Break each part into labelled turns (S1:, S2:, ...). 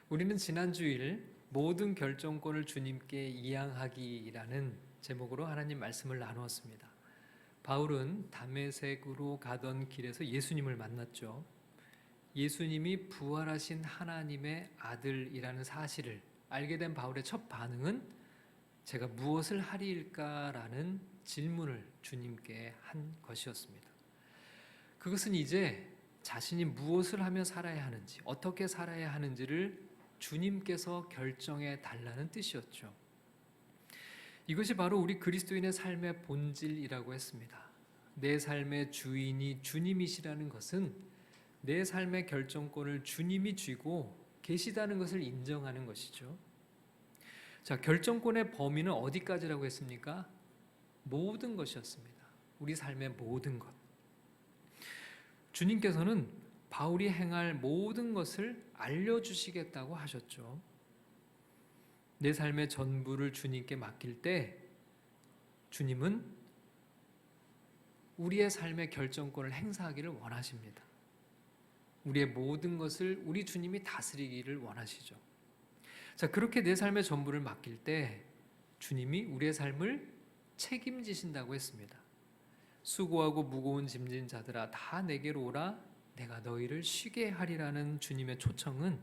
S1: 우리는 지난 주일 모든 결정권을 주님께 이양하기라는 제목으로 하나님 말씀을 나누었습니다. 바울은 다메섹으로 가던 길에서 예수님을 만났죠. 예수님이 부활하신 하나님의 아들이라는 사실을 알게 된 바울의 첫 반응은 제가 무엇을 하리일까라는 질문을 주님께 한 것이었습니다. 그것은 이제 자신이 무엇을 하며 살아야 하는지, 어떻게 살아야 하는지를 주님께서 결정해 달라는 뜻이었죠. 이것이 바로 우리 그리스도인의 삶의 본질이라고 했습니다. 내 삶의 주인이 주님이시라는 것은 내 삶의 결정권을 주님이 쥐고 계시다는 것을 인정하는 것이죠. 자, 결정권의 범위는 어디까지라고 했습니까? 모든 것이었습니다. 우리 삶의 모든 것. 주님께서는 바울이 행할 모든 것을 알려주시겠다고 하셨죠. 내 삶의 전부를 주님께 맡길 때 주님은 우리의 삶의 결정권을 행사하기를 원하십니다. 우리의 모든 것을 우리 주님이 다스리기를 원하시죠. 자, 그렇게 내 삶의 전부를 맡길 때 주님이 우리의 삶을 책임지신다고 했습니다. 수고하고 무거운 짐진 자들아 다 내게로 오라 내가 너희를 쉬게 하리라는 주님의 초청은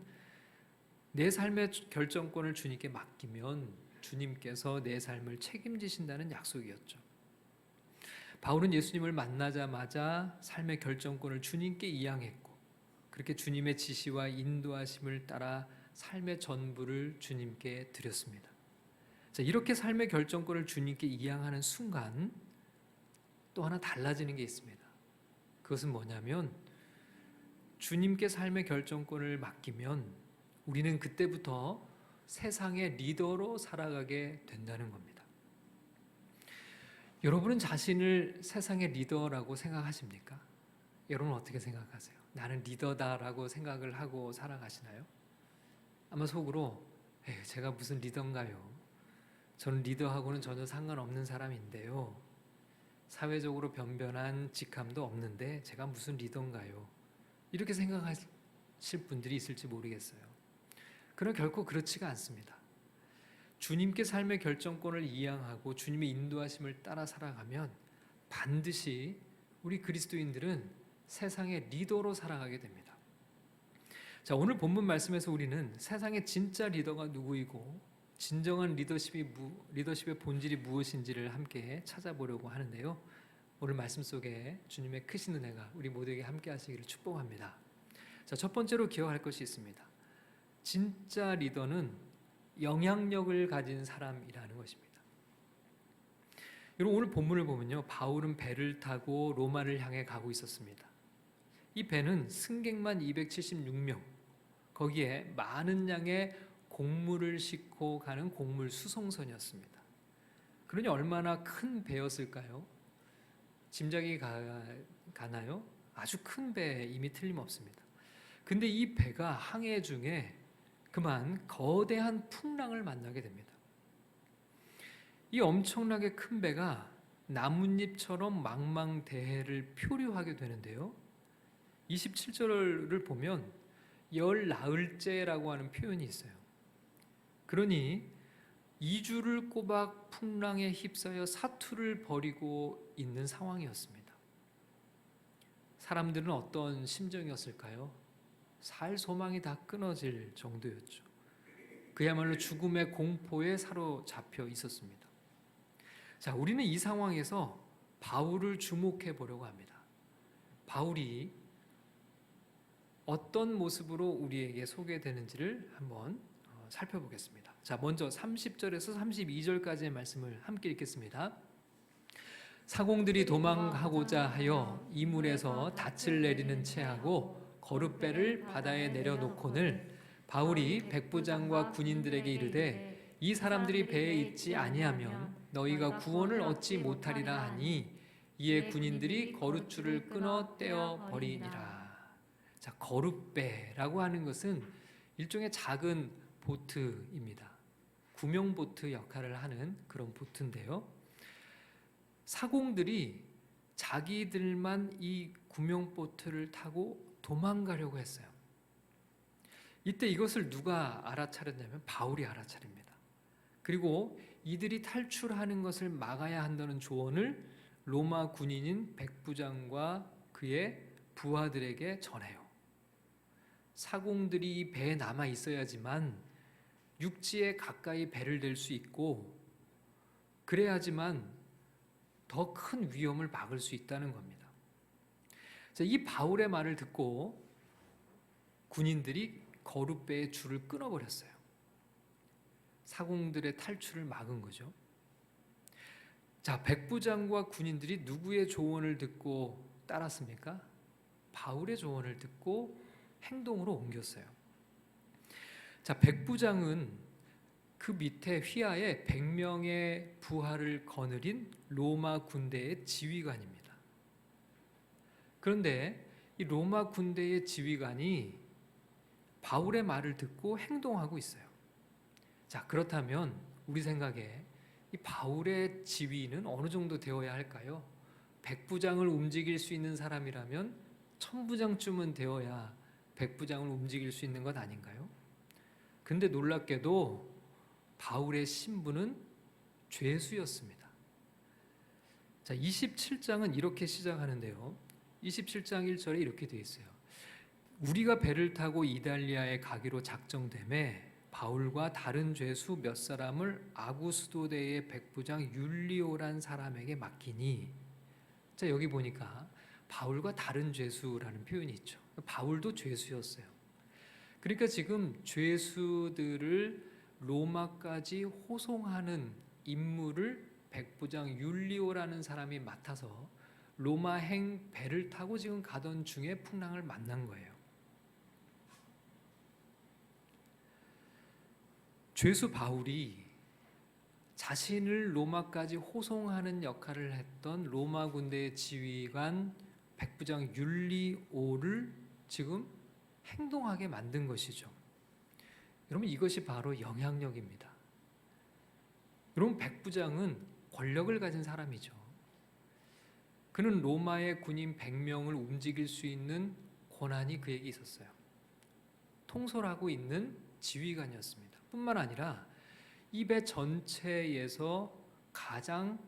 S1: 내 삶의 결정권을 주님께 맡기면 주님께서 내 삶을 책임지신다는 약속이었죠. 바울은 예수님을 만나자마자 삶의 결정권을 주님께 이양했고 그렇게 주님의 지시와 인도하심을 따라 삶의 전부를 주님께 드렸습니다. 자, 이렇게 삶의 결정권을 주님께 이양하는 순간 또 하나 달라지는 게 있습니다. 그것은 뭐냐면 주님께 삶의 결정권을 맡기면 우리는 그때부터 세상의 리더로 살아가게 된다는 겁니다. 여러분은 자신을 세상의 리더라고 생각하십니까? 여러분은 어떻게 생각하세요? 나는 리더다라고 생각을 하고 살아가시나요? 아마 속으로 제가 무슨 리더인가요? 저는 리더하고는 전혀 상관없는 사람인데요. 사회적으로 변변한 직함도 없는데 제가 무슨 리더인가요? 이렇게 생각하실 분들이 있을지 모르겠어요. 그러나 결코 그렇지가 않습니다. 주님께 삶의 결정권을 이양하고 주님의 인도하심을 따라 살아가면 반드시 우리 그리스도인들은 세상의 리더로 살아가게 됩니다. 자, 오늘 본문 말씀에서 우리는 세상의 진짜 리더가 누구이고 진정한 리더십의 본질이 무엇인지를 함께 찾아보려고 하는데요. 오늘 말씀 속에 주님의 크신 은혜가 우리 모두에게 함께 하시기를 축복합니다. 자, 첫 번째로 기억할 것이 있습니다. 진짜 리더는 영향력을 가진 사람이라는 것입니다. 여러분, 오늘 본문을 보면요, 바울은 배를 타고 로마를 향해 가고 있었습니다. 이 배는 승객만 276명, 거기에 많은 양의 곡물을 싣고 가는 곡물 수송선이었습니다. 그러니 얼마나 큰 배였을까요? 짐작이 가나요? 아주 큰 배임이 틀림없습니다. 근데 이 배가 항해 중에 그만 거대한 풍랑을 만나게 됩니다. 이 엄청나게 큰 배가 나뭇잎처럼 망망대해를 표류하게 되는데요. 27절을 보면 열 나흘째라고 하는 표현이 있어요. 그러니 2주를 꼬박 풍랑에 휩싸여 사투를 벌이고 있는 상황이었습니다. 사람들은 어떤 심정이었을까요? 살 소망이 다 끊어질 정도였죠. 그야말로 죽음의 공포에 사로잡혀 있었습니다. 자, 우리는 이 상황에서 바울을 주목해 보려고 합니다. 바울이 어떤 모습으로 우리에게 소개되는지를 한번 살펴보겠습니다. 자, 먼저 30절에서 32절까지의 말씀을 함께 읽겠습니다. 사공들이 도망하고자 하여 이물에서 닻을 내리는 채하고 거룻배를 바다에 내려놓고는 바울이 백부장과 군인들에게 이르되 이 사람들이 배에 있지 아니하면 너희가 구원을 얻지 못하리라 하니 이에 군인들이 거룻줄을 끊어 떼어 버리니라. 자, 거룻배라고 하는 것은 일종의 작은 보트입니다. 구명보트 역할을 하는 그런 보트인데요. 사공들이 자기들만 이 구명보트를 타고 도망가려고 했어요. 이때 이것을 누가 알아차렸냐면 바울이 알아차립니다. 그리고 이들이 탈출하는 것을 막아야 한다는 조언을 로마 군인인 백부장과 그의 부하들에게 전해요. 사공들이 배에 남아 있어야지만 육지에 가까이 배를 댈 수 있고 그래야지만 더 큰 위험을 막을 수 있다는 겁니다. 자, 이 바울의 말을 듣고 군인들이 거룻배의 줄을 끊어버렸어요. 사공들의 탈출을 막은 거죠. 자, 백부장과 군인들이 누구의 조언을 듣고 따랐습니까? 바울의 조언을 듣고 행동으로 옮겼어요. 자, 백부장은 그 밑에 휘하에 100명의 부하를 거느린 로마 군대의 지휘관입니다. 그런데 이 로마 군대의 지휘관이 바울의 말을 듣고 행동하고 있어요. 자, 그렇다면 우리 생각에 이 바울의 지휘는 어느 정도 되어야 할까요? 백부장을 움직일 수 있는 사람이라면 천부장쯤은 되어야 백부장을 움직일 수 있는 것 아닌가요? 근데 놀랍게도 바울의 신분은 죄수였습니다. 자, 27장은 이렇게 시작하는데요. 27장 1절에 이렇게 되어 있어요. 우리가 배를 타고 이달리아에 가기로 작정되매 바울과 다른 죄수 몇 사람을 아구스도대의 백부장 율리오란 사람에게 맡기니. 자, 여기 보니까 바울과 다른 죄수라는 표현이 있죠. 바울도 죄수였어요. 그러니까 지금 죄수들을 로마까지 호송하는 임무를 백부장 율리오라는 사람이 맡아서 로마행 배를 타고 지금 가던 중에 풍랑을 만난 거예요. 죄수 바울이 자신을 로마까지 호송하는 역할을 했던 로마 군대의 지휘관 백부장 율리오를 지금 행동하게 만든 것이죠. 여러분, 이것이 바로 영향력입니다. 여러분, 백부장은 권력을 가진 사람이죠. 그는 로마의 군인 100명을 움직일 수 있는 권한이 그에게 있었어요. 통솔하고 있는 지휘관이었습니다. 뿐만 아니라 이 배 전체에서 가장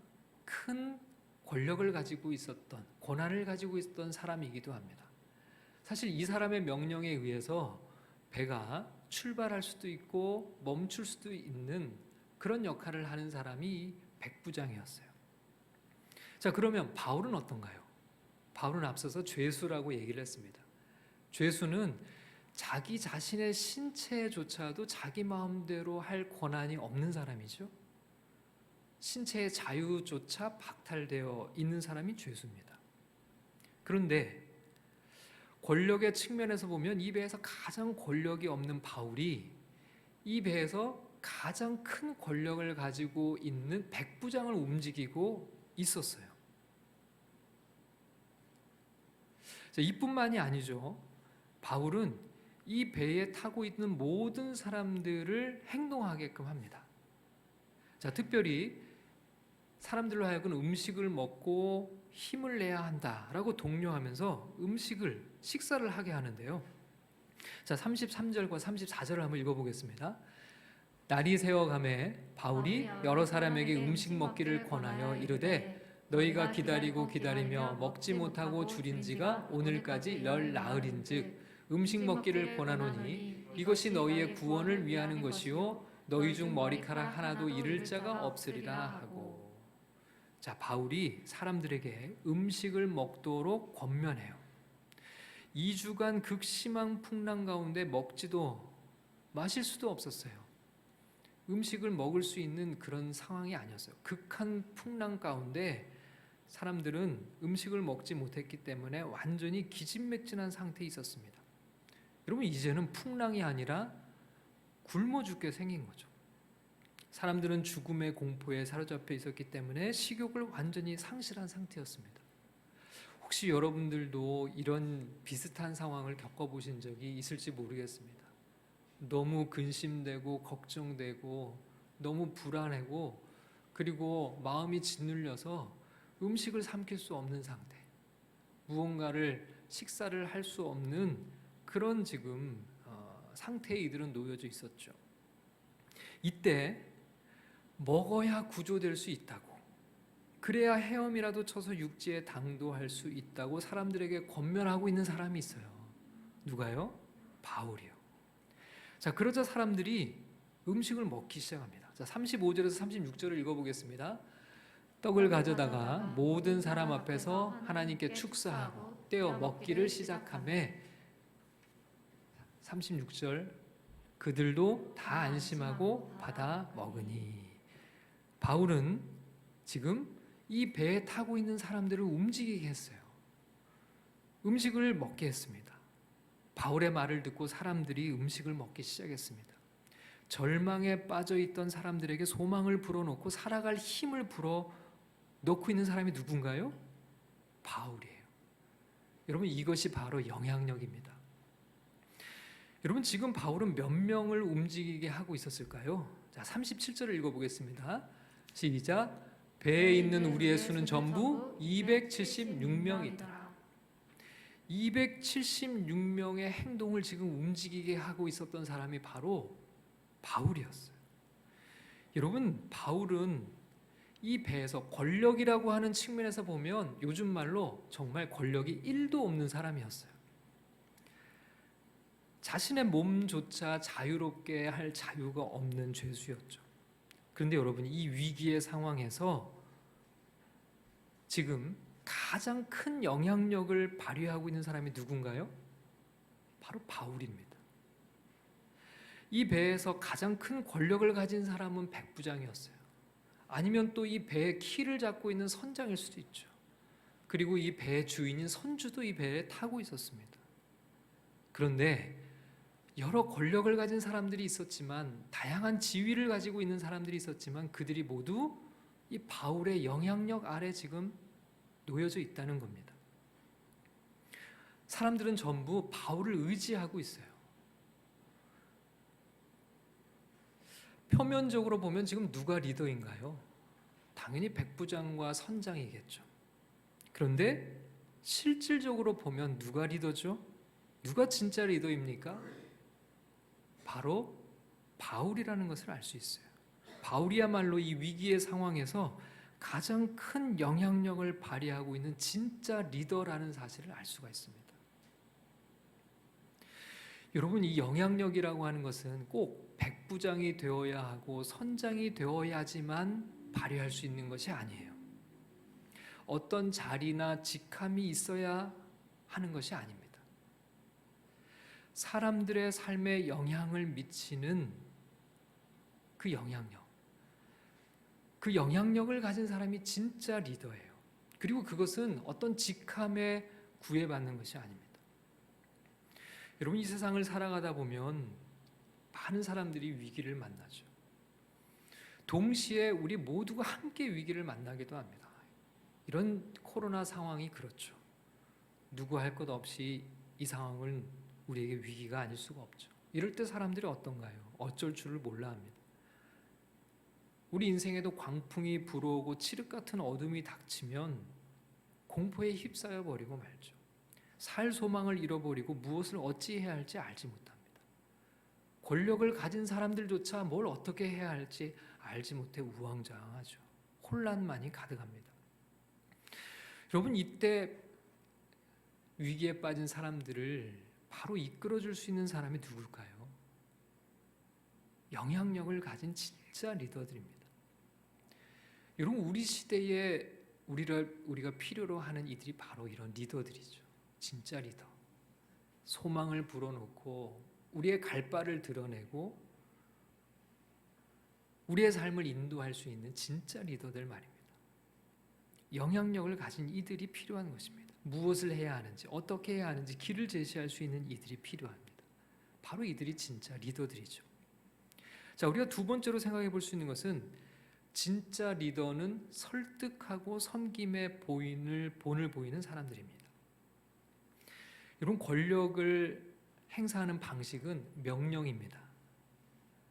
S1: 큰 권력을 가지고 있었던, 권한을 가지고 있었던 사람이기도 합니다. 사실 이 사람의 명령에 의해서 배가 출발할 수도 있고 멈출 수도 있는 그런 역할을 하는 사람이 백부장이었어요. 자, 그러면 바울은 어떤가요? 바울은 앞서서 죄수라고 얘기를 했습니다. 죄수는 자기 자신의 신체조차도 자기 마음대로 할 권한이 없는 사람이죠. 신체의 자유조차 박탈되어 있는 사람이 죄수입니다. 그런데 권력의 측면에서 보면 이 배에서 가장 권력이 없는 바울이 이 배에서 가장 큰 권력을 가지고 있는 백부장을 움직이고 있었어요. 자, 이뿐만이 아니죠. 바울은 이 배에 타고 있는 모든 사람들을 행동하게끔 합니다. 자, 특별히 사람들로 하여금 음식을 먹고 힘을 내야 한다라고 독려하면서 식사를 하게 하는데요. 자, 33절과 34절을 한번 읽어보겠습니다. 날이 새어가매 바울이 여러 사람에게 음식 먹기를 권하여 이르되 너희가 기다리고 기다리며 먹지 못하고 줄인 지가 오늘까지 열 나흘인즉 음식 먹기를 권하노니 이것이 너희의 구원을 위하는 것이요 너희 중 머리카락 하나도 잃을 자가 없으리라 하고. 자, 바울이 사람들에게 음식을 먹도록 권면해요. 2주간 극심한 풍랑 가운데 먹지도 마실 수도 없었어요. 음식을 먹을 수 있는 그런 상황이 아니었어요. 극한 풍랑 가운데 사람들은 음식을 먹지 못했기 때문에 완전히 기진맥진한 상태에 있었습니다. 여러분, 이제는 풍랑이 아니라 굶어 죽게 생긴 거죠. 사람들은 죽음의 공포에 사로잡혀 있었기 때문에 식욕을 완전히 상실한 상태였습니다. 혹시 여러분들도 이런 비슷한 상황을 겪어보신 적이 있을지 모르겠습니다. 너무 근심되고 걱정되고 너무 불안하고 그리고 마음이 짓눌려서 음식을 삼킬 수 없는 상태, 무언가를 식사를 할 수 없는 그런 지금 상태에 이들은 놓여져 있었죠. 이때 먹어야 구조될 수 있다고, 그래야 헤엄이라도 쳐서 육지에 당도할 수 있다고 사람들에게 권면하고 있는 사람이 있어요. 누가요? 바울이요. 자, 그러자 사람들이 음식을 먹기 시작합니다. 자, 35절에서 36절을 읽어보겠습니다. 떡을 가져다가 모든 사람 앞에서 하나님께 축사하고 떼어 먹기를 시작하매 36절 그들도 다 안심하고 받아 먹으니. 바울은 지금 이 배에 타고 있는 사람들을 움직이게 했어요. 음식을 먹게 했습니다. 바울의 말을 듣고 사람들이 음식을 먹기 시작했습니다. 절망에 빠져 있던 사람들에게 소망을 불어넣고 살아갈 힘을 불어넣고 있는 사람이 누군가요? 바울이에요. 여러분, 이것이 바로 영향력입니다. 여러분, 지금 바울은 몇 명을 움직이게 하고 있었을까요? 자, 37절을 읽어보겠습니다. 시작. 배에 있는 우리의 수는 전부 276명이더라. 276명의 행동을 지금 움직이게 하고 있었던 사람이 바로 바울이었어요. 여러분, 바울은 이 배에서 권력이라고 하는 측면에서 보면 요즘 말로 정말 권력이 1도 없는 사람이었어요. 자신의 몸조차 자유롭게 할 자유가 없는 죄수였죠. 그런데 여러분, 이 위기의 상황에서 지금 가장 큰 영향력을 발휘하고 있는 사람이 누군가요? 바로 바울입니다. 이 배에서 가장 큰 권력을 가진 사람은 백부장이었어요. 아니면 또 이 배의 키를 잡고 있는 선장일 수도 있죠. 그리고 이 배의 주인인 선주도 이 배에 타고 있었습니다. 그런데 여러 권력을 가진 사람들이 있었지만, 다양한 지위를 가지고 있는 사람들이 있었지만, 그들이 모두 이 바울의 영향력 아래 지금 놓여져 있다는 겁니다. 사람들은 전부 바울을 의지하고 있어요. 표면적으로 보면 지금 누가 리더인가요? 당연히 백부장과 선장이겠죠. 그런데 실질적으로 보면 누가 리더죠? 누가 진짜 리더입니까? 바로 바울이라는 것을 알 수 있어요. 바울이야말로 이 위기의 상황에서 가장 큰 영향력을 발휘하고 있는 진짜 리더라는 사실을 알 수가 있습니다. 여러분, 이 영향력이라고 하는 것은 꼭 백부장이 되어야 하고 선장이 되어야지만 발휘할 수 있는 것이 아니에요. 어떤 자리나 직함이 있어야 하는 것이 아닙니다. 사람들의 삶에 영향을 미치는 그 영향력을 가진 사람이 진짜 리더예요. 그리고 그것은 어떤 직함에 구애받는 것이 아닙니다. 여러분, 이 세상을 살아가다 보면 많은 사람들이 위기를 만나죠. 동시에 우리 모두가 함께 위기를 만나기도 합니다. 이런 코로나 상황이 그렇죠. 누구 할 것 없이 이 상황은 우리에게 위기가 아닐 수가 없죠. 이럴 때 사람들이 어떤가요? 어쩔 줄을 몰라 합니다. 우리 인생에도 광풍이 불어오고 칠흑 같은 어둠이 닥치면 공포에 휩싸여 버리고 말죠. 살 소망을 잃어버리고 무엇을 어찌해야 할지 알지 못합니다. 권력을 가진 사람들조차 뭘 어떻게 해야 할지 알지 못해 우왕좌왕하죠. 혼란만이 가득합니다. 여러분, 이때 위기에 빠진 사람들을 바로 이끌어줄 수 있는 사람이 누굴까요? 영향력을 가진 진짜 리더들입니다. 여러분, 우리 시대에 우리가 필요로 하는 이들이 바로 이런 리더들이죠. 진짜 리더. 소망을 불어넣고 우리의 갈 바를 드러내고 우리의 삶을 인도할 수 있는 진짜 리더들 말입니다. 영향력을 가진 이들이 필요한 것입니다. 무엇을 해야 하는지, 어떻게 해야 하는지 길을 제시할 수 있는 이들이 필요합니다. 바로 이들이 진짜 리더들이죠. 자, 우리가 두 번째로 생각해 볼 수 있는 것은 진짜 리더는 설득하고 섬김의 본을 보이는 사람들입니다. 여러분, 권력을 행사하는 방식은 명령입니다.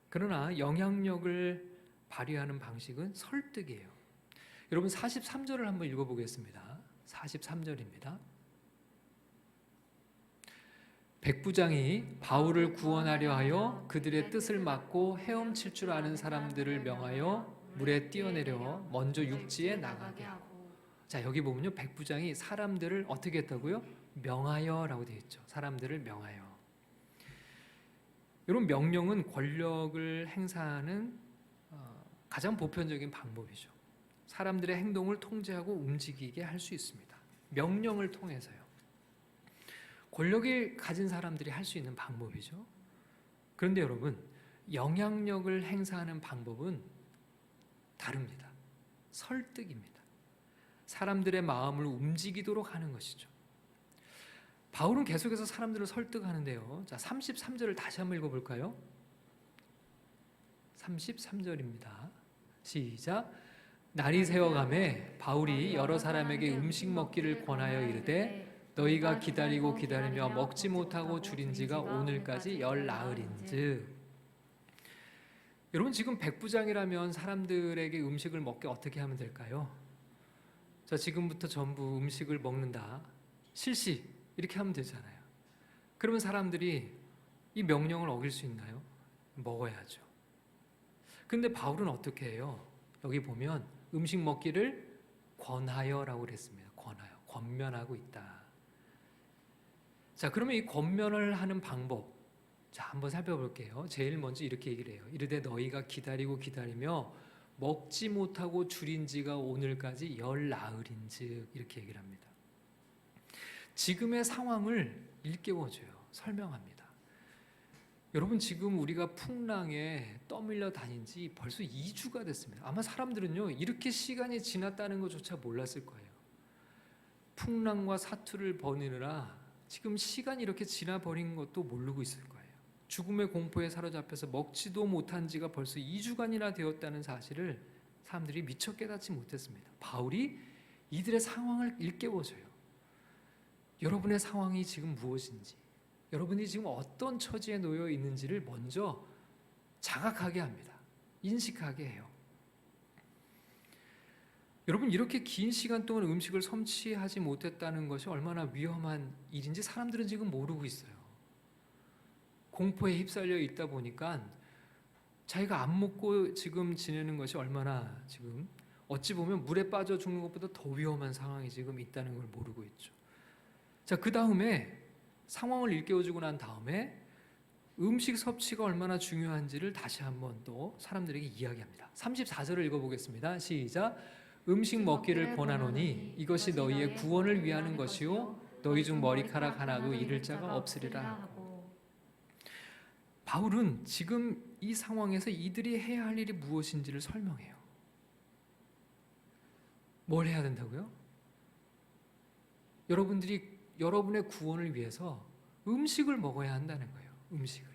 S1: 그러나 영향력을 발휘하는 방식은 설득이에요. 여러분, 43절을 한번 읽어보겠습니다. 43절입니다. 백부장이 바울을 구원하려 하여 그들의 뜻을 막고 헤엄칠 줄 아는 사람들을 명하여 물에 뛰어내려 먼저 육지에 나가게 하고. 자, 여기 보면요, 백부장이 사람들을 어떻게 했다고요? 명하여라고 되어 있죠. 사람들을 명하여. 이런 명령은 권력을 행사하는 가장 보편적인 방법이죠. 사람들의 행동을 통제하고 움직이게 할 수 있습니다. 명령을 통해서요. 권력을 가진 사람들이 할 수 있는 방법이죠. 그런데 여러분, 영향력을 행사하는 방법은 다릅니다. 설득입니다. 사람들의 마음을 움직이도록 하는 것이죠. 바울은 계속해서 사람들을 설득하는데요. 자, 33절을 다시 한번 읽어볼까요? 33절입니다. 시작. 날이 새어가매 바울이 여러 사람에게 음식 먹기를 권하여 이르되 너희가 기다리고 기다리며 먹지 못하고 줄인 지가 오늘까지 열 나흘인즉. 여러분, 지금 백부장이라면 사람들에게 음식을 먹게 어떻게 하면 될까요? 자, 지금부터 전부 음식을 먹는다, 실시, 이렇게 하면 되잖아요. 그러면 사람들이 이 명령을 어길 수 있나요? 먹어야죠. 근데 바울은 어떻게 해요? 여기 보면 음식 먹기를 권하여라고 그랬습니다. 권하여, 권면하고 있다. 자, 그러면 이 권면을 하는 방법, 자, 한번 살펴볼게요. 제일 먼저 이렇게 얘기를 해요. 이르되 너희가 기다리고 기다리며 먹지 못하고 줄인 지가 오늘까지 열 나흘인즉, 이렇게 얘기를 합니다. 지금의 상황을 일깨워줘요. 설명합니다. 여러분, 지금 우리가 풍랑에 떠밀려 다닌 지 벌써 2주가 됐습니다. 아마 사람들은요, 이렇게 시간이 지났다는 것조차 몰랐을 거예요. 풍랑과 사투를 벌이느라 지금 시간이 이렇게 지나버린 것도 모르고 있을 거예요. 죽음의 공포에 사로잡혀서 먹지도 못한 지가 벌써 2주간이나 되었다는 사실을 사람들이 미처 깨닫지 못했습니다. 바울이 이들의 상황을 일깨워줘요. 여러분의 상황이 지금 무엇인지, 여러분이 지금 어떤 처지에 놓여 있는지를 먼저 자각하게 합니다. 인식하게 해요. 여러분, 이렇게 긴 시간 동안 음식을 섭취하지 못했다는 것이 얼마나 위험한 일인지 사람들은 지금 모르고 있어요. 공포에 휩쓸려 있다 보니까 자기가 안 먹고 지금 지내는 것이 얼마나 지금 어찌 보면 물에 빠져 죽는 것보다 더 위험한 상황이 지금 있다는 걸 모르고 있죠. 자, 그 다음에 상황을 일깨워주고 난 다음에 음식 섭취가 얼마나 중요한지를 다시 한번 또 사람들에게 이야기합니다. 34절을 읽어보겠습니다. 시작. 음식 먹기를 권하노니 이것이 너희의 구원을 위하는 것이요 너희 중 머리카락 하나도 잃을 자가 없으리라. 바울은 지금 이 상황에서 이들이 해야 할 일이 무엇인지를 설명해요. 뭘 해야 된다고요? 여러분들이 여러분의 구원을 위해서 음식을 먹어야 한다는 거예요. 음식을.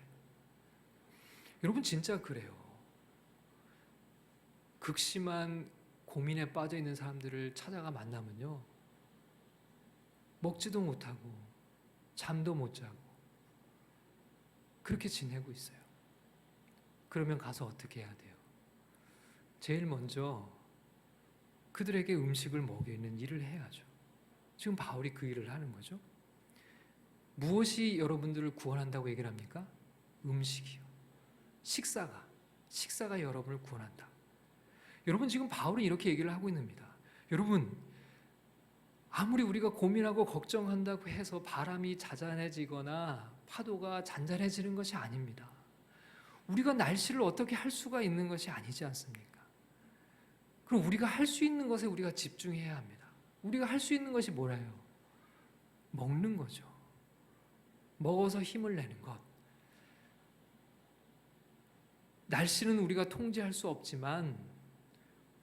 S1: 여러분, 진짜 그래요. 극심한 고민에 빠져 있는 사람들을 찾아가 만나면요, 먹지도 못하고 잠도 못 자고 그렇게 지내고 있어요. 그러면 가서 어떻게 해야 돼요? 제일 먼저 그들에게 음식을 먹이는 일을 해야죠. 지금 바울이 그 일을 하는 거죠. 무엇이 여러분들을 구원한다고 얘기를 합니까? 음식이요. 식사가 여러분을 구원한다. 여러분, 지금 바울은 이렇게 얘기를 하고 있습니다. 여러분, 아무리 우리가 고민하고 걱정한다고 해서 바람이 자잔해지거나 파도가 잔잔해지는 것이 아닙니다. 우리가 날씨를 어떻게 할 수가 있는 것이 아니지 않습니까? 그럼 우리가 할 수 있는 것에 우리가 집중해야 합니다. 우리가 할 수 있는 것이 뭐라요? 먹는 거죠. 먹어서 힘을 내는 것. 날씨는 우리가 통제할 수 없지만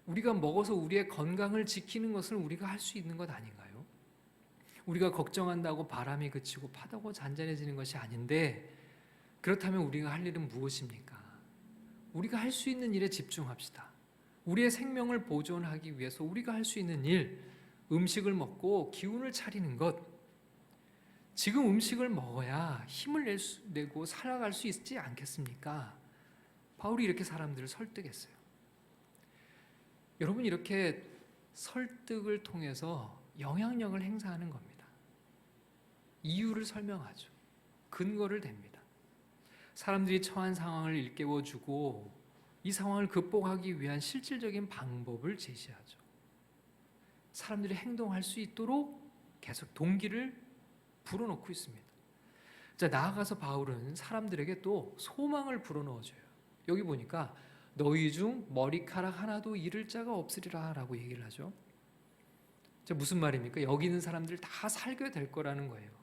S1: 우리가 먹어서 우리의 건강을 지키는 것을 우리가 할 수 있는 것 아닌가요? 우리가 걱정한다고 바람이 그치고 파도가 잔잔해지는 것이 아닌데, 그렇다면 우리가 할 일은 무엇입니까? 우리가 할 수 있는 일에 집중합시다. 우리의 생명을 보존하기 위해서 우리가 할 수 있는 일, 음식을 먹고 기운을 차리는 것. 지금 음식을 먹어야 힘을 내고 살아갈 수 있지 않겠습니까? 바울이 이렇게 사람들을 설득했어요. 여러분, 이렇게 설득을 통해서 영향력을 행사하는 겁니다. 이유를 설명하죠. 근거를 댑니다. 사람들이 처한 상황을 일깨워주고 이 상황을 극복하기 위한 실질적인 방법을 제시하죠. 사람들이 행동할 수 있도록 계속 동기를 불어넣고 있습니다. 자, 나아가서 바울은 사람들에게 또 소망을 불어넣어줘요. 여기 보니까 너희 중 머리카락 하나도 잃을 자가 없으리라 라고 얘기를 하죠. 자, 무슨 말입니까? 여기 있는 사람들 다 살게 될 거라는 거예요.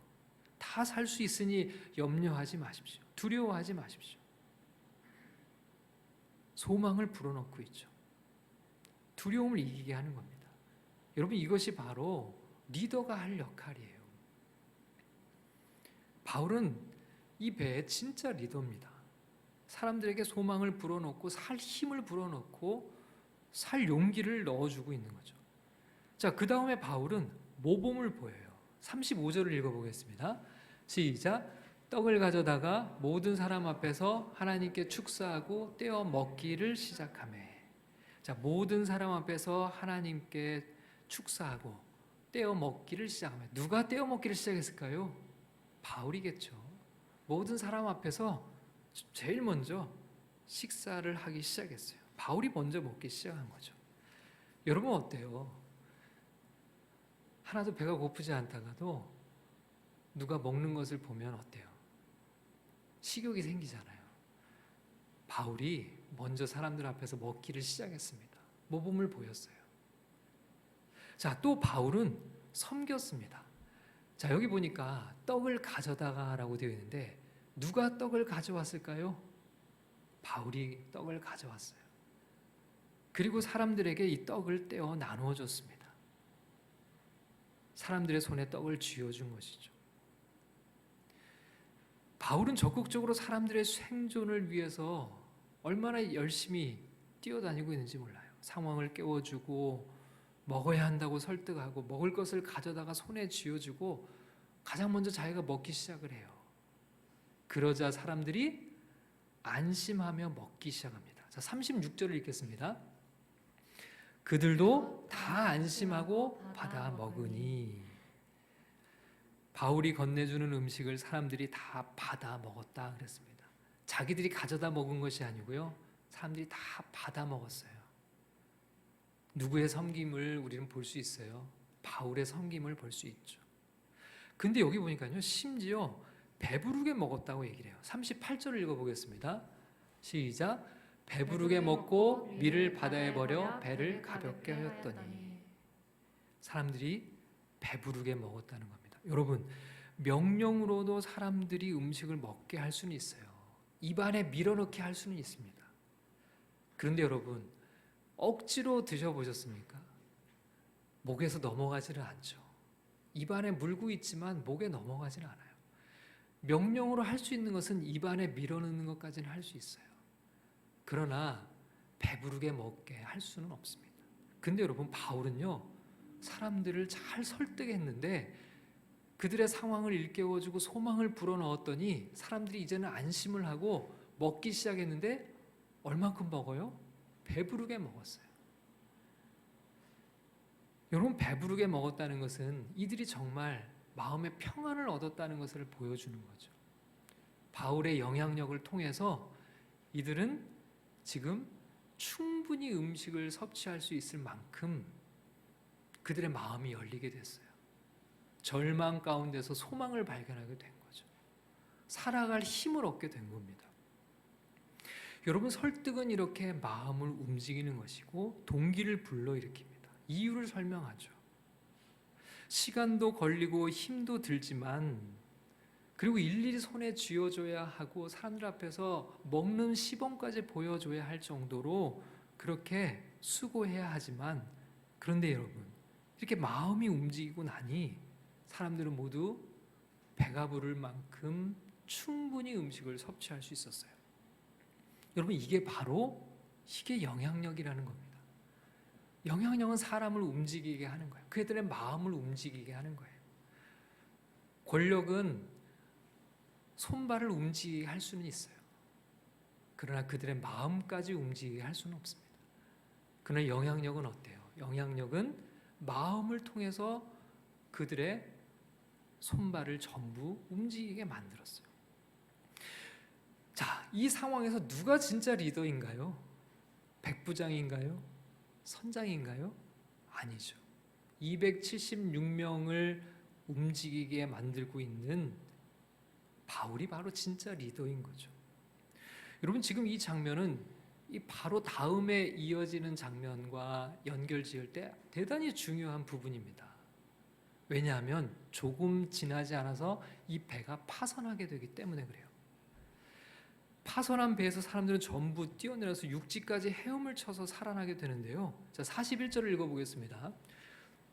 S1: 다 살 수 있으니 염려하지 마십시오. 두려워하지 마십시오. 소망을 불어넣고 있죠. 두려움을 이기게 하는 겁니다. 여러분, 이것이 바로 리더가 할 역할이에요. 바울은 이 배의 진짜 리더입니다. 사람들에게 소망을 불어넣고 살 힘을 불어넣고 살 용기를 넣어주고 있는 거죠. 자, 그 다음에 바울은 모범을 보여요. 35절을 읽어보겠습니다. 시작. 떡을 가져다가 모든 사람 앞에서 하나님께 축사하고 떼어 먹기를 시작하매. 자, 모든 사람 앞에서 하나님께 축사하고 떼어 먹기를 시작하매. 누가 떼어 먹기를 시작했을까요? 바울이겠죠. 모든 사람 앞에서 제일 먼저 식사를 하기 시작했어요. 바울이 먼저 먹기 시작한 거죠. 여러분 어때요? 하나도 배가 고프지 않다가도 누가 먹는 것을 보면 어때요? 식욕이 생기잖아요. 바울이 먼저 사람들 앞에서 먹기를 시작했습니다. 모범을 보였어요. 자, 또 바울은 섬겼습니다. 자, 여기 보니까 떡을 가져다가 라고 되어 있는데 누가 떡을 가져왔을까요? 바울이 떡을 가져왔어요. 그리고 사람들에게 이 떡을 떼어 나누어 줬습니다. 사람들의 손에 떡을 쥐어준 것이죠. 바울은 적극적으로 사람들의 생존을 위해서 얼마나 열심히 뛰어다니고 있는지 몰라요. 상황을 깨워주고 먹어야 한다고 설득하고 먹을 것을 가져다가 손에 쥐어주고 가장 먼저 자기가 먹기 시작을 해요. 그러자 사람들이 안심하며 먹기 시작합니다. 자, 36절을 읽겠습니다. 그들도 다 안심하고 받아 먹으니. 바울이 건네주는 음식을 사람들이 다 받아 먹었다 그랬습니다. 자기들이 가져다 먹은 것이 아니고요, 사람들이 다 받아 먹었어요. 누구의 섬김을 우리는 볼 수 있어요? 바울의 섬김을 볼 수 있죠. 근데 여기 보니까요, 심지어 배부르게 먹었다고 얘기를 해요. 38절을 읽어보겠습니다. 시작. 배부르게 먹고 밀을 바다에 버려 배를 가볍게 하였더니. 사람들이 배부르게 먹었다는 겁니다. 여러분, 명령으로도 사람들이 음식을 먹게 할 수는 있어요. 입안에 밀어넣게 할 수는 있습니다. 그런데 여러분, 억지로 드셔보셨습니까? 목에서 넘어가지는 않죠. 입안에 물고 있지만 목에 넘어가지는 않아요. 명령으로 할 수 있는 것은 입안에 밀어넣는 것까지는 할 수 있어요. 그러나 배부르게 먹게 할 수는 없습니다. 근데 여러분, 바울은요, 사람들을 잘 설득했는데 그들의 상황을 일깨워주고 소망을 불어넣었더니 사람들이 이제는 안심을 하고 먹기 시작했는데 얼만큼 먹어요? 배부르게 먹었어요. 여러분, 배부르게 먹었다는 것은 이들이 정말 마음의 평안을 얻었다는 것을 보여주는 거죠. 바울의 영향력을 통해서 이들은 지금 충분히 음식을 섭취할 수 있을 만큼 그들의 마음이 열리게 됐어요. 절망 가운데서 소망을 발견하게 된 거죠. 살아갈 힘을 얻게 된 겁니다. 여러분, 설득은 이렇게 마음을 움직이는 것이고 동기를 불러일으킵니다. 이유를 설명하죠. 시간도 걸리고 힘도 들지만, 그리고 일일이 손에 쥐어줘야 하고 사람들 앞에서 먹는 시범까지 보여줘야 할 정도로 그렇게 수고해야 하지만, 그런데 여러분, 이렇게 마음이 움직이고 나니 사람들은 모두 배가 부를 만큼 충분히 음식을 섭취할 수 있었어요. 여러분, 이게 영향력이라는 겁니다. 영향력은 사람을 움직이게 하는 거예요. 그들의 마음을 움직이게 하는 거예요. 권력은 손발을 움직이게 할 수는 있어요. 그러나 그들의 마음까지 움직이게 할 수는 없습니다. 그러나 영향력은 어때요? 영향력은 마음을 통해서 그들의 손발을 전부 움직이게 만들었어요. 자, 이 상황에서 누가 진짜 리더인가요? 백부장인가요? 선장인가요? 아니죠. 276명을 움직이게 만들고 있는 바울이 바로 진짜 리더인 거죠. 여러분, 지금 이 장면은 이 바로 다음에 이어지는 장면과 연결 지을 때 대단히 중요한 부분입니다. 왜냐하면 조금 지나지 않아서 이 배가 파선하게 되기 때문에 그래요. 파선한 배에서 사람들은 전부 뛰어내려서 육지까지 헤엄을 쳐서 살아나게 되는데요. 자, 41절을 읽어보겠습니다.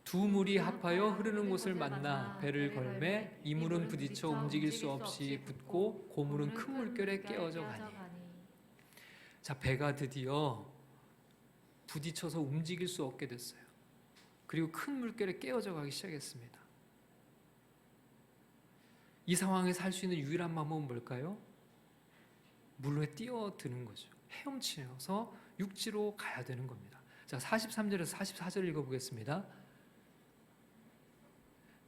S1: 두 물이 합하여 흐르는 곳을 만나 배를 걸매 이 물은 부딪혀 움직일 수 없이 붙고 고물은 큰 물결에 깨어져 가니. 자, 배가 드디어 부딪혀서 움직일 수 없게 됐어요. 그리고 큰 물결에 깨어져 가기 시작했습니다. 이 상황에서 할 수 있는 유일한 방법은 뭘까요? 물에 뛰어드는 거죠. 헤엄치면서 육지로 가야 되는 겁니다. 자, 43절에서 44절 읽어보겠습니다.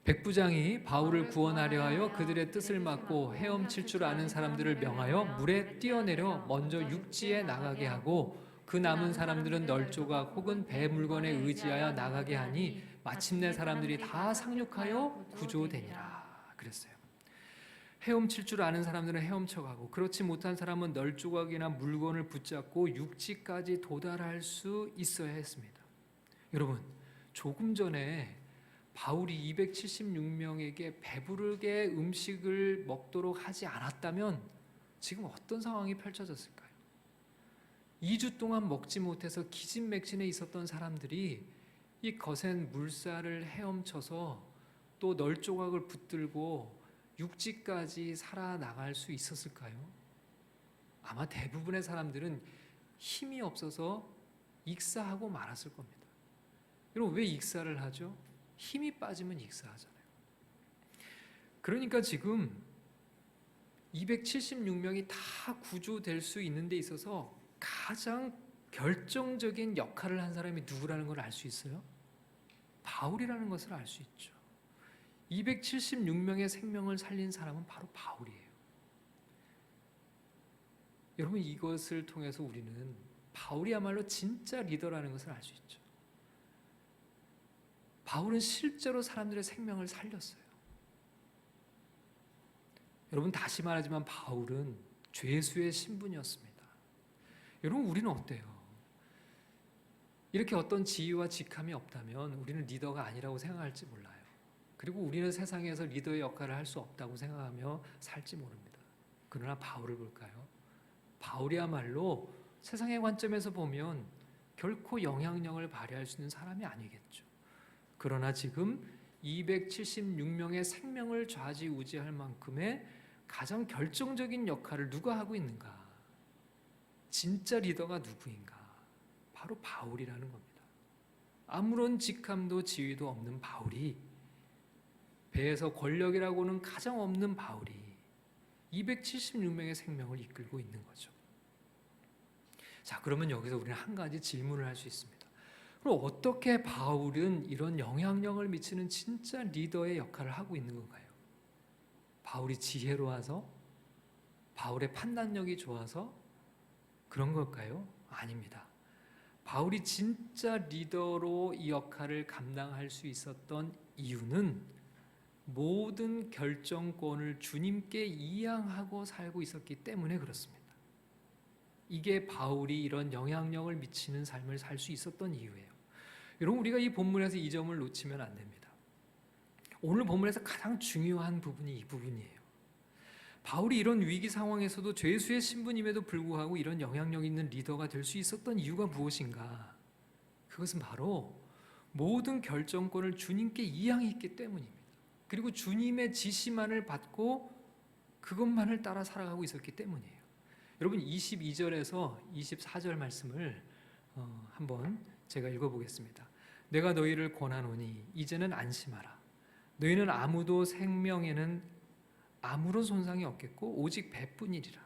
S1: 백부장이 바울을 구원하려 하여 그들의 뜻을 막고 헤엄칠 줄 아는 사람들을 명하여 물에 뛰어내려 먼저 육지에 나가게 하고 그 남은 사람들은 널조각 혹은 배 물건에 의지하여 나가게 하니 마침내 사람들이 다 상륙하여 구조되니라 그랬어요. 헤엄칠 줄 아는 사람들은 헤엄쳐가고 그렇지 못한 사람은 널조각이나 물건을 붙잡고 육지까지 도달할 수 있어야 했습니다. 여러분, 조금 전에 바울이 276명에게 배부르게 음식을 먹도록 하지 않았다면 지금 어떤 상황이 펼쳐졌을까요? 2주 동안 먹지 못해서 기진맥진해 있었던 사람들이 이 거센 물살을 헤엄쳐서 또 널조각을 붙들고 육지까지 살아나갈 수 있었을까요? 아마 대부분의 사람들은 힘이 없어서 익사하고 말았을 겁니다. 여러분, 왜 익사를 하죠? 힘이 빠지면 익사하잖아요. 그러니까 지금 276명이 다 구조될 수 있는 데 있어서 가장 결정적인 역할을 한 사람이 누구라는 걸 알 수 있어요? 바울이라는 것을 알 수 있죠. 276명의 생명을 살린 사람은 바로 바울이에요. 여러분, 이것을 통해서 우리는 바울이야말로 진짜 리더라는 것을 알 수 있죠. 바울은 실제로 사람들의 생명을 살렸어요. 여러분, 다시 말하지만 바울은 죄수의 신분이었습니다. 여러분, 우리는 어때요? 이렇게 어떤 지위와 직함이 없다면 우리는 리더가 아니라고 생각할지 몰라요. 그리고 우리는 세상에서 리더의 역할을 할 수 없다고 생각하며 살지 모릅니다. 그러나 바울을 볼까요? 바울이야말로 세상의 관점에서 보면 결코 영향력을 발휘할 수 있는 사람이 아니겠죠. 그러나 지금 276명의 생명을 좌지우지할 만큼의 가장 결정적인 역할을 누가 하고 있는가? 진짜 리더가 누구인가? 바로 바울이라는 겁니다. 아무런 직함도 지위도 없는 바울이, 배에서 권력이라고는 가장 없는 바울이 276명의 생명을 이끌고 있는 거죠. 자, 그러면 여기서 우리는 한 가지 질문을 할 수 있습니다. 그럼 어떻게 바울은 이런 영향력을 미치는 진짜 리더의 역할을 하고 있는 건가요? 바울이 지혜로워서? 바울의 판단력이 좋아서? 그런 걸까요? 아닙니다. 바울이 진짜 리더로 이 역할을 감당할 수 있었던 이유는 모든 결정권을 주님께 이양하고 살고 있었기 때문에 그렇습니다. 이게 바울이 이런 영향력을 미치는 삶을 살 수 있었던 이유예요. 여러분, 우리가 이 본문에서 이 점을 놓치면 안 됩니다. 오늘 본문에서 가장 중요한 부분이 이 부분이에요. 바울이 이런 위기 상황에서도 죄수의 신분임에도 불구하고 이런 영향력 있는 리더가 될 수 있었던 이유가 무엇인가? 그것은 바로 모든 결정권을 주님께 이양했기 때문입니다. 그리고 주님의 지시만을 받고 그것만을 따라 살아가고 있었기 때문이에요. 여러분, 22절에서 24절 말씀을 한번 제가 읽어보겠습니다. 내가 너희를 권하노니 이제는 안심하라. 너희는 아무도 생명에는 아무런 손상이 없겠고 오직 배뿐이리라.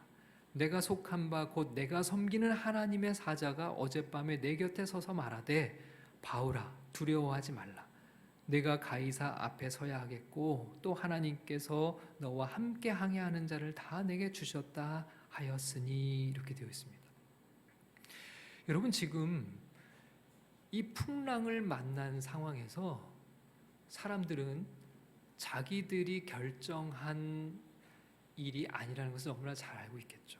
S1: 내가 속한 바 곧 내가 섬기는 하나님의 사자가 어젯밤에 내 곁에 서서 말하되 바울아 두려워하지 말라. 내가 가이사 앞에 서야 하겠고 또 하나님께서 너와 함께 항해하는 자를 다 내게 주셨다 하였으니 이렇게 되어 있습니다. 여러분 지금 이 풍랑을 만난 상황에서 사람들은 자기들이 결정한 일이 아니라는 것을 너무나 잘 알고 있겠죠.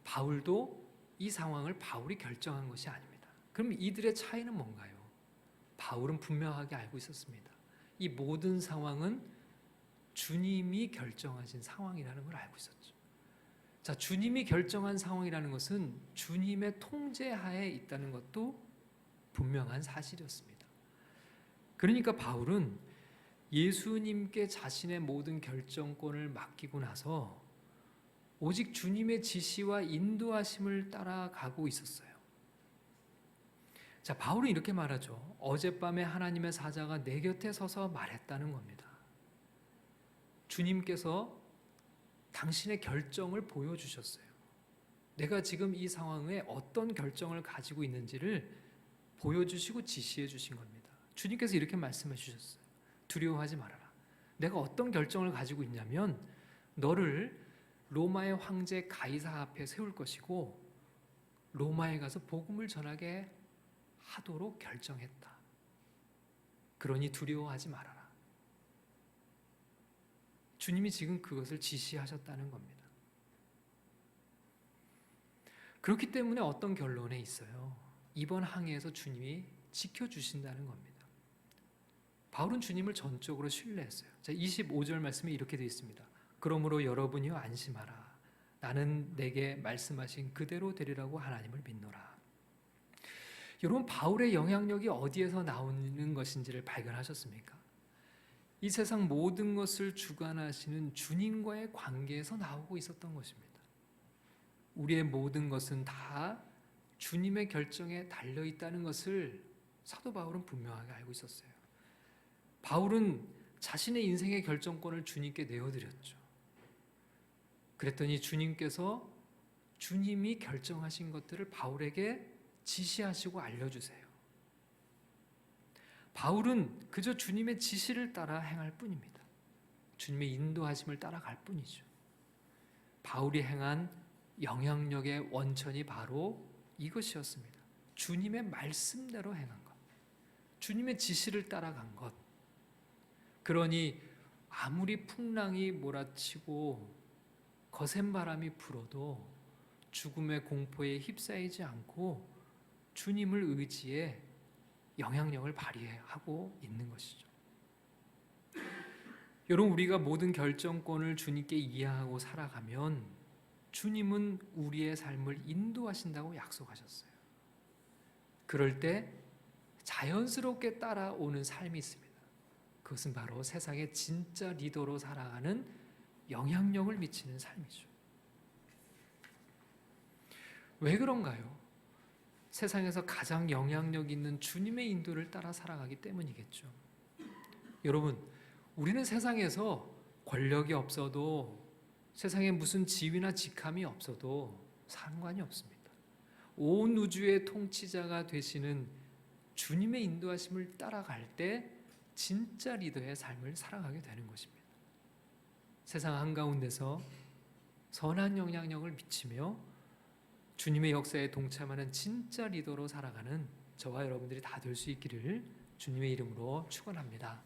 S1: 바울도 이 상황을 바울이 결정한 것이 아닙니다. 그럼 이들의 차이는 뭔가요? 바울은 분명하게 알고 있었습니다. 이 모든 상황은 주님이 결정하신 상황이라는 걸 알고 있었죠. 자, 주님이 결정한 상황이라는 것은 주님의 통제하에 있다는 것도 분명한 사실이었습니다. 그러니까 바울은 예수님께 자신의 모든 결정권을 맡기고 나서 오직 주님의 지시와 인도하심을 따라가고 있었어요. 자, 바울은 이렇게 말하죠. 어젯밤에 하나님의 사자가 내 곁에 서서 말했다는 겁니다. 주님께서 당신의 결정을 보여주셨어요. 내가 지금 이 상황에 어떤 결정을 가지고 있는지를 보여주시고 지시해 주신 겁니다. 주님께서 이렇게 말씀해 주셨어요. 두려워하지 말아라. 내가 어떤 결정을 가지고 있냐면 너를 로마의 황제 가이사 앞에 세울 것이고 로마에 가서 복음을 전하게 하도록 결정했다. 그러니 두려워하지 말아라. 주님이 지금 그것을 지시하셨다는 겁니다. 그렇기 때문에 어떤 결론에 있어요. 이번 항해에서 주님이 지켜주신다는 겁니다. 바울은 주님을 전적으로 신뢰했어요. 자, 25절 말씀에 이렇게 되어 있습니다. 그러므로 여러분이여 안심하라. 나는 내게 말씀하신 그대로 되리라고 하나님을 믿노라. 여러분, 바울의 영향력이 어디에서 나오는 것인지를 발견하셨습니까? 이 세상 모든 것을 주관하시는 주님과의 관계에서 나오고 있었던 것입니다. 우리의 모든 것은 다 주님의 결정에 달려 있다는 것을 사도 바울은 분명하게 알고 있었어요. 바울은 자신의 인생의 결정권을 주님께 내어드렸죠. 그랬더니 주님께서 주님이 결정하신 것들을 바울에게 지시하시고 알려주세요. 바울은 그저 주님의 지시를 따라 행할 뿐입니다. 주님의 인도하심을 따라갈 뿐이죠. 바울이 행한 영향력의 원천이 바로 이것이었습니다. 주님의 말씀대로 행한 것, 주님의 지시를 따라간 것. 그러니 아무리 풍랑이 몰아치고 거센 바람이 불어도 죽음의 공포에 휩싸이지 않고 주님을 의지해 영향력을 발휘하고 있는 것이죠. 여러분, 우리가 모든 결정권을 주님께 이해하고 살아가면 주님은 우리의 삶을 인도하신다고 약속하셨어요. 그럴 때 자연스럽게 따라오는 삶이 있습니다. 그것은 바로 세상의 진짜 리더로 살아가는 영향력을 미치는 삶이죠. 왜 그런가요? 세상에서 가장 영향력 있는 주님의 인도를 따라 살아가기 때문이겠죠. 여러분, 우리는 세상에서 권력이 없어도, 세상에 무슨 지위나 직함이 없어도 상관이 없습니다. 온 우주의 통치자가 되시는 주님의 인도하심을 따라갈 때 진짜 리더의 삶을 살아가게 되는 것입니다. 세상 한가운데서 선한 영향력을 미치며 주님의 역사에 동참하는 진짜 리더로 살아가는 저와 여러분들이 다 될 수 있기를 주님의 이름으로 축원합니다.